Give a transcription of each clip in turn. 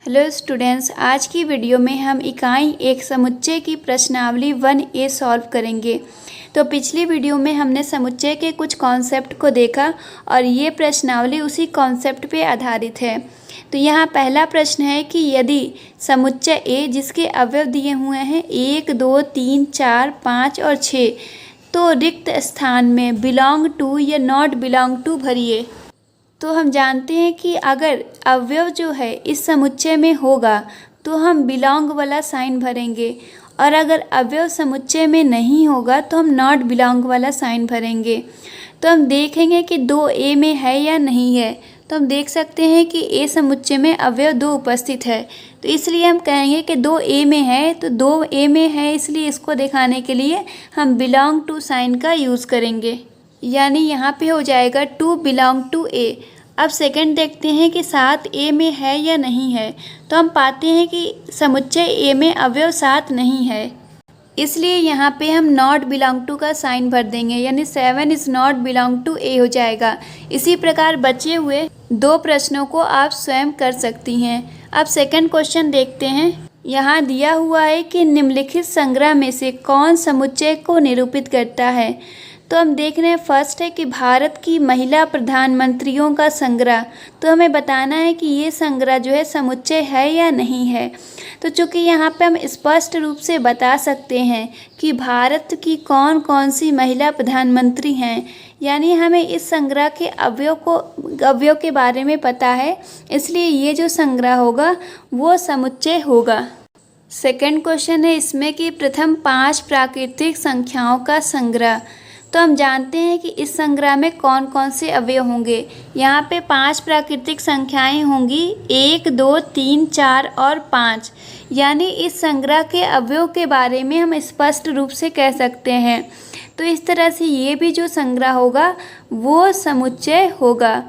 Hello students, आज की video में हम इकाई एक समुच्चय की प्रश्नावली 1A सॉल्व करेंगे। तो पिछली वीडियो में हमने समुच्चय के कुछ कॉन्सेप्ट को देखा और ये प्रश्नावली उसी कॉन्सेप्ट पे आधारित है। तो यहाँ पहला प्रश्न है कि यदि समुच्चय ए जिसके अवयव दिए हुए हैं 1, 2, 3, 4, 5 और 6, तो रिक्त स्थान में बिलोंग टू या नॉट बिलोंग टू भरिए। तो हम जानते हैं कि अगर अवयव जो है इस समुच्चय में होगा तो हम बिलोंग वाला साइन भरेंगे, और अगर अवयव समुच्चय में नहीं होगा तो हम नॉट बिलोंग वाला साइन भरेंगे। तो हम देखेंगे कि 2A में है या नहीं है। तो हम देख सकते हैं कि ए समुच्चय में अवयव 2 उपस्थित है, तो इसलिए हम कहेंगे कि 2A में है। तो 2A में है, इसलिए इसको दिखाने के लिए हम बिलोंग टू साइन का यूज़ करेंगे, यानी यहाँ पे हो जाएगा टू बिलोंग टू ए। अब सेकंड देखते हैं कि 7A में है या नहीं है। तो हम पाते हैं कि समुच्चय ए में अवयव 7 नहीं है, इसलिए यहाँ पे हम नॉट बिलोंग टू का साइन भर देंगे, यानी 7 इज़ नॉट बिलोंग टू ए हो जाएगा। इसी प्रकार बचे हुए 2 प्रश्नों को आप स्वयं कर सकती हैं। अब सेकंड क्वेश्चन देखते हैं। यहाँ दिया हुआ है कि निम्नलिखित संग्रह में से कौन समुच्चय को निरूपित करता है। तो हम देख रहे हैं फर्स्ट है कि भारत की महिला प्रधानमंत्रियों का संग्रह। तो हमें बताना है कि ये संग्रह जो है समुच्चय है या नहीं है। तो चूँकि यहाँ पे हम स्पष्ट रूप से बता सकते हैं कि भारत की कौन कौन सी महिला प्रधानमंत्री हैं, यानी हमें इस संग्रह के अवयव के बारे में पता है, इसलिए ये जो संग्रह होगा वो समुच्चय होगा। सेकंड क्वेश्चन है इसमें कि प्रथम 5 प्राकृतिक संख्याओं का संग्रह। तो हम जानते हैं कि इस संग्रह में कौन कौन से अवयव होंगे। यहाँ पे 5 प्राकृतिक संख्याएं होंगी, 1, 2, 3, 4 और 5, यानी इस संग्रह के अवयव के बारे में हम स्पष्ट रूप से कह सकते हैं। तो इस तरह से ये भी जो संग्रह होगा वो समुच्चय होगा।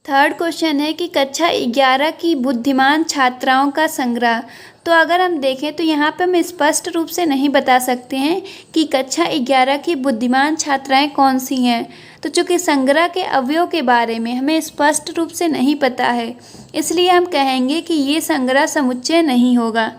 थर्ड क्वेश्चन है कि कक्षा 11 की बुद्धिमान छात्राओं का संग्रह। तो अगर हम देखें तो यहाँ पे हम स्पष्ट रूप से नहीं बता सकते हैं कि कक्षा 11 की बुद्धिमान छात्राएं कौन सी हैं। तो चूँकि संग्रह के अवयव के बारे में हमें स्पष्ट रूप से नहीं पता है, इसलिए हम कहेंगे कि ये संग्रह समुच्चय नहीं होगा।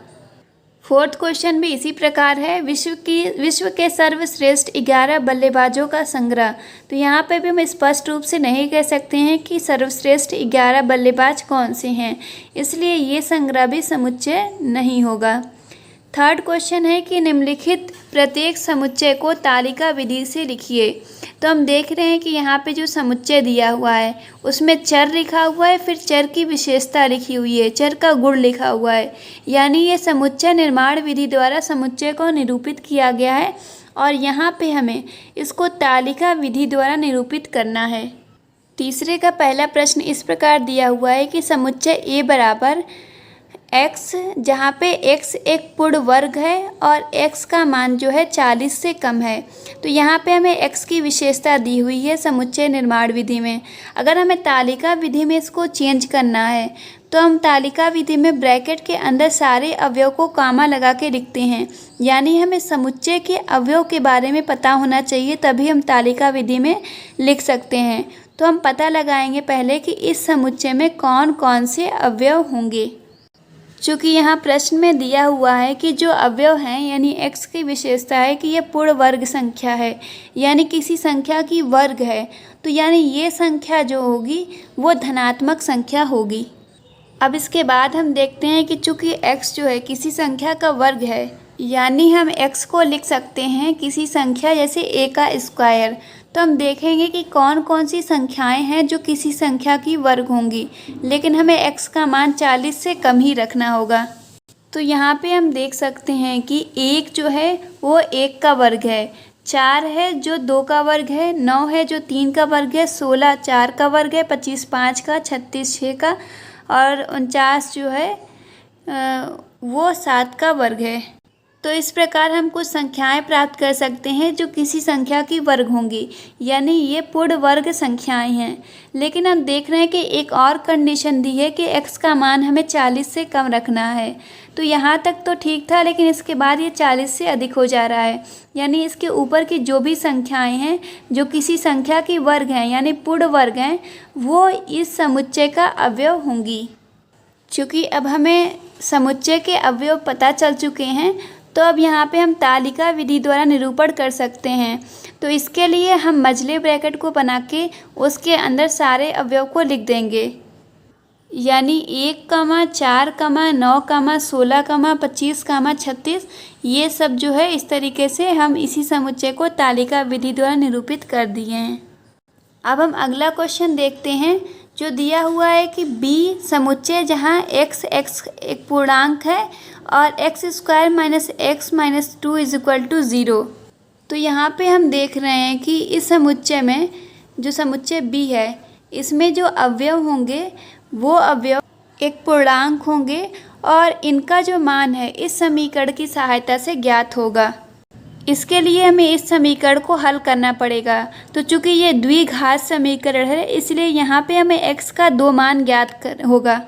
फोर्थ क्वेश्चन भी इसी प्रकार है, विश्व के सर्वश्रेष्ठ 11 बल्लेबाजों का संग्रह। तो यहाँ पे भी हम स्पष्ट रूप से नहीं कह सकते हैं कि सर्वश्रेष्ठ 11 बल्लेबाज कौन से हैं, इसलिए ये संग्रह भी समुच्चय नहीं होगा। थर्ड क्वेश्चन है कि निम्नलिखित प्रत्येक समुच्चय को तालिका विधि से लिखिए। तो हम देख रहे हैं कि यहाँ पे जो समुच्चय दिया हुआ है उसमें चर लिखा हुआ है, फिर चर की विशेषता लिखी हुई है, चर का गुण लिखा हुआ है, यानी ये समुच्चय निर्माण विधि द्वारा समुच्चय को निरूपित किया गया है, और यहाँ पे हमें इसको तालिका विधि द्वारा निरूपित करना है। तीसरे का पहला प्रश्न इस प्रकार दिया हुआ है कि समुच्चय ए बराबर x, जहाँ पे x एक पूर्ण वर्ग है और x का मान जो है 40 से कम है। तो यहाँ पे हमें x की विशेषता दी हुई है समुच्चय निर्माण विधि में। अगर हमें तालिका विधि में इसको चेंज करना है तो हम तालिका विधि में ब्रैकेट के अंदर सारे अवयव को कामा लगा के लिखते हैं, यानी हमें समुच्चय के अवयव के बारे में पता होना चाहिए, तभी हम तालिका विधि में लिख सकते हैं। तो हम पता लगाएंगे पहले कि इस समुच्चय में कौन कौन से अवयव होंगे। चूँकि यहाँ प्रश्न में दिया हुआ है कि जो अवयव हैं, यानी x की विशेषता है कि यह पूर्ण वर्ग संख्या है, यानी किसी संख्या की वर्ग है, तो यानी ये संख्या जो होगी वो धनात्मक संख्या होगी। अब इसके बाद हम देखते हैं कि चूँकि x जो है किसी संख्या का वर्ग है, यानी हम x को लिख सकते हैं किसी संख्या जैसे a का स्क्वायर। तो हम देखेंगे कि कौन कौन सी संख्याएं हैं जो किसी संख्या की वर्ग होंगी, लेकिन हमें x का मान 40 से कम ही रखना होगा। तो यहाँ पे हम देख सकते हैं कि 1 जो है वो 1 का वर्ग है, 4 है जो 2 का वर्ग है, 9 है जो 3 का वर्ग है, 16 4 का वर्ग है, 25 5 का, 36 6 का, और 49 जो है वो 7 का वर्ग है। तो इस प्रकार हम कुछ संख्याएं प्राप्त कर सकते हैं जो किसी संख्या की वर्ग होंगी, यानी ये पूर्ण वर्ग संख्याएं हैं। लेकिन हम देख रहे हैं कि एक और कंडीशन दी है कि x का मान हमें 40 से कम रखना है। तो यहाँ तक तो ठीक था, लेकिन इसके बाद ये 40 से अधिक हो जा रहा है, यानी इसके ऊपर की जो भी संख्याएं हैं जो किसी संख्या की वर्ग हैं, यानी पूर्ण वर्ग हैं, वो इस समुच्चय का अवयव होंगी। चूँकि अब हमें समुच्चय के अवयव पता चल चुके हैं, तो अब यहाँ पे हम तालिका विधि द्वारा निरूपण कर सकते हैं। तो इसके लिए हम मझले ब्रैकेट को बना के उसके अंदर सारे अवयव को लिख देंगे, यानी 1, 4, 9, 16, 25, 36 ये सब जो है इस तरीके से हम इसी समुच्चय को तालिका विधि द्वारा निरूपित कर दिए हैं। अब हम अगला क्वेश्चन देखते हैं, जो दिया हुआ है कि B समुच्चय जहाँ x एक पूर्णांक है और x² - x - 2 = 0। तो यहाँ पे हम देख रहे हैं कि इस समुच्चय में जो समुच्चय B है इसमें जो अवयव होंगे वो अवयव एक पूर्णांक होंगे और इनका जो मान है इस समीकरण की सहायता से ज्ञात होगा। इसके लिए हमें इस समीकरण को हल करना पड़ेगा। तो चूंकि ये द्विघात समीकरण है इसलिए यहाँ पे हमें x का 2 मान ज्ञात होगा।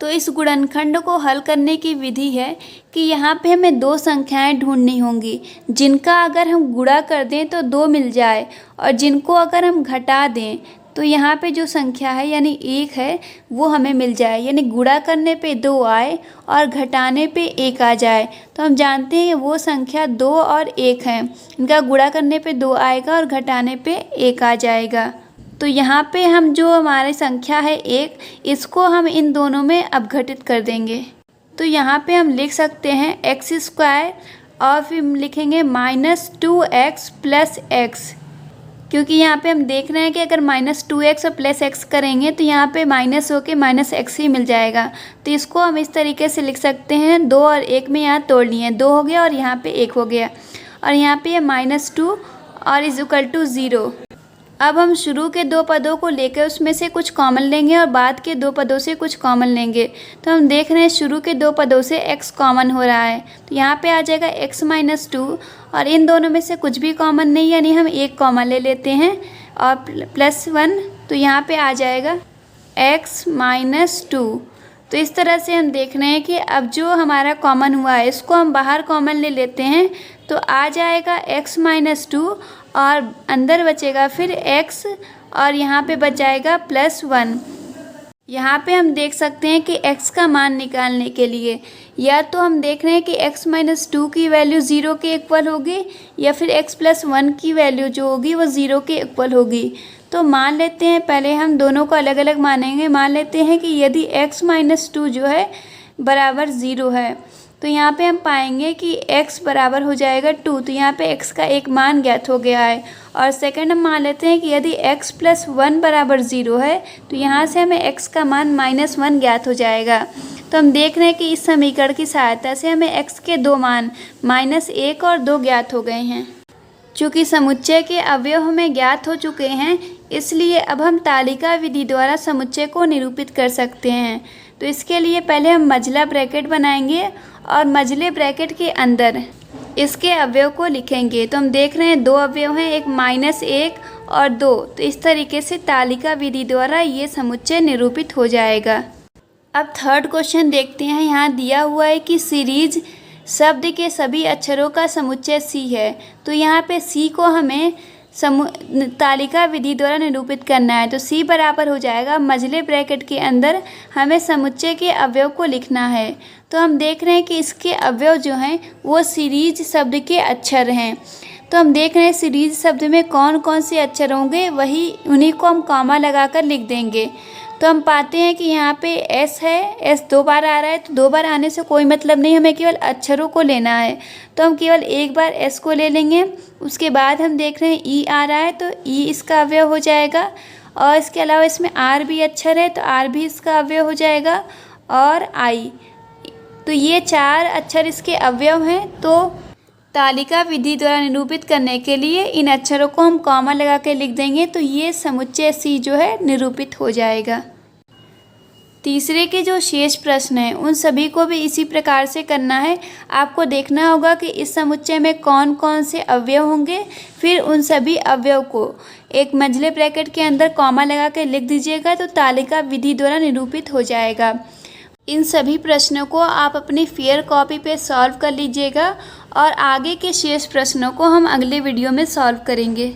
तो इस गुणनखंड को हल करने की विधि है कि यहाँ पे हमें 2 संख्याएं ढूंढनी होंगी जिनका अगर हम गुणा कर दें तो 2 मिल जाए, और जिनको अगर हम घटा दें तो यहाँ पे जो संख्या है यानी 1 है वो हमें मिल जाए, यानी गुणा करने पे 2 आए और घटाने पे 1 आ जाए। तो हम जानते हैं वो संख्या 2 और 1 है, इनका गुणा करने पे 2 आएगा और घटाने पे 1 आ जाएगा। तो यहाँ पे हम जो हमारी संख्या है 1, इसको हम इन दोनों में अपघटित कर देंगे। तो यहाँ पे हम लिख सकते हैं x² और फिर लिखेंगे -2x + x, क्योंकि यहाँ पे हम देख रहे हैं कि अगर -2x और +x करेंगे तो यहाँ पे माइनस होके -x ही मिल जाएगा। तो इसको हम इस तरीके से लिख सकते हैं, 2 और 1 में यहाँ तोड़ लिए, 2 हो गया और यहाँ पे 1 हो गया, और यहाँ पे -2 और = 0। अब हम शुरू के 2 पदों को लेकर उसमें से कुछ कॉमन लेंगे और बाद के 2 पदों से कुछ कॉमन लेंगे। तो हम देख रहे हैं शुरू के 2 पदों से x कॉमन हो रहा है, तो यहाँ पे आ जाएगा x - 2, और इन दोनों में से कुछ भी कॉमन नहीं, यानी हम 1 कॉमन ले लेते हैं और +1, तो यहाँ पे आ जाएगा x - 2। तो इस तरह से हम देख रहे हैं कि अब जो हमारा कॉमन हुआ है इसको हम बाहर कॉमन ले लेते हैं, तो आ जाएगा x - 2 और अंदर बचेगा फिर x और यहाँ पे बच जाएगा +1। यहाँ पे हम देख सकते हैं कि x का मान निकालने के लिए या तो हम देख रहे हैं कि x - 2 की वैल्यू 0 के इक्वल होगी या फिर x + 1 की वैल्यू जो होगी वो 0 के इक्वल होगी। तो मान लेते हैं, पहले हम दोनों को अलग अलग मानेंगे। मान लेते हैं कि यदि x - 2 जो है बराबर 0 है तो यहाँ पे हम पाएंगे कि x बराबर हो जाएगा 2, तो यहाँ पे x का एक मान ज्ञात हो गया है। और सेकंड हम मान लेते हैं कि यदि x + 1 बराबर 0 है तो यहाँ से हमें x का मान -1 ज्ञात हो जाएगा। तो हम देख रहे हैं कि इस समीकरण की सहायता से हमें x के 2 मान -1 और 2 ज्ञात हो गए हैं। चूँकि समुच्चय के अवयव हमें ज्ञात हो चुके हैं इसलिए अब हम तालिका विधि द्वारा समुच्चय को निरूपित कर सकते हैं। तो इसके लिए पहले हम मझला ब्रैकेट बनाएंगे और मझले ब्रैकेट के अंदर इसके अवयव को लिखेंगे। तो हम देख रहे हैं 2 अवयव हैं, एक -1 और 2। तो इस तरीके से तालिका विधि द्वारा ये समुच्चय निरूपित हो जाएगा। अब थर्ड क्वेश्चन देखते हैं। यहाँ दिया हुआ है कि सीरीज शब्द के सभी अक्षरों का समुच्चय C है। तो यहाँ पे C को हमें तालिका विधि द्वारा निरूपित करना है। तो C बराबर हो जाएगा, मझले ब्रैकेट के अंदर हमें समुच्चय के अवयव को लिखना है। तो हम देख रहे हैं कि इसके अवयव जो हैं वो सीरीज शब्द के अक्षर हैं। तो हम देख रहे हैं सीरीज शब्द में कौन कौन से अक्षर होंगे, वही उन्हीं को हम कॉमा लगाकर लिख देंगे। तो हम पाते हैं कि यहाँ पे S है, S 2 बार आ रहा है, तो 2 बार आने से कोई मतलब नहीं, हमें केवल अक्षरों को लेना है। तो हम केवल एक बार S को ले लेंगे। उसके बाद हम देख रहे हैं E आ रहा है, तो E इसका अवयव हो जाएगा। और इसके अलावा इसमें R भी अक्षर है, तो R भी इसका अवयव हो जाएगा, और I। तो ये 4 अक्षर इसके अवयव हैं। तो तालिका विधि द्वारा निरूपित करने के लिए इन अक्षरों को हम कॉमा लगा के लिख देंगे, तो ये समुच्चय C जो है निरूपित हो जाएगा। तीसरे के जो शेष प्रश्न हैं उन सभी को भी इसी प्रकार से करना है। आपको देखना होगा कि इस समुच्चय में कौन कौन से अवयव होंगे, फिर उन सभी अवयव को एक मझले ब्रैकेट के अंदर कॉमा लगा के लिख दीजिएगा, तो तालिका विधि द्वारा निरूपित हो जाएगा। इन सभी प्रश्नों को आप अपनी फेयर कॉपी पे सॉल्व कर लीजिएगा और आगे के शेष प्रश्नों को हम अगले वीडियो में सॉल्व करेंगे।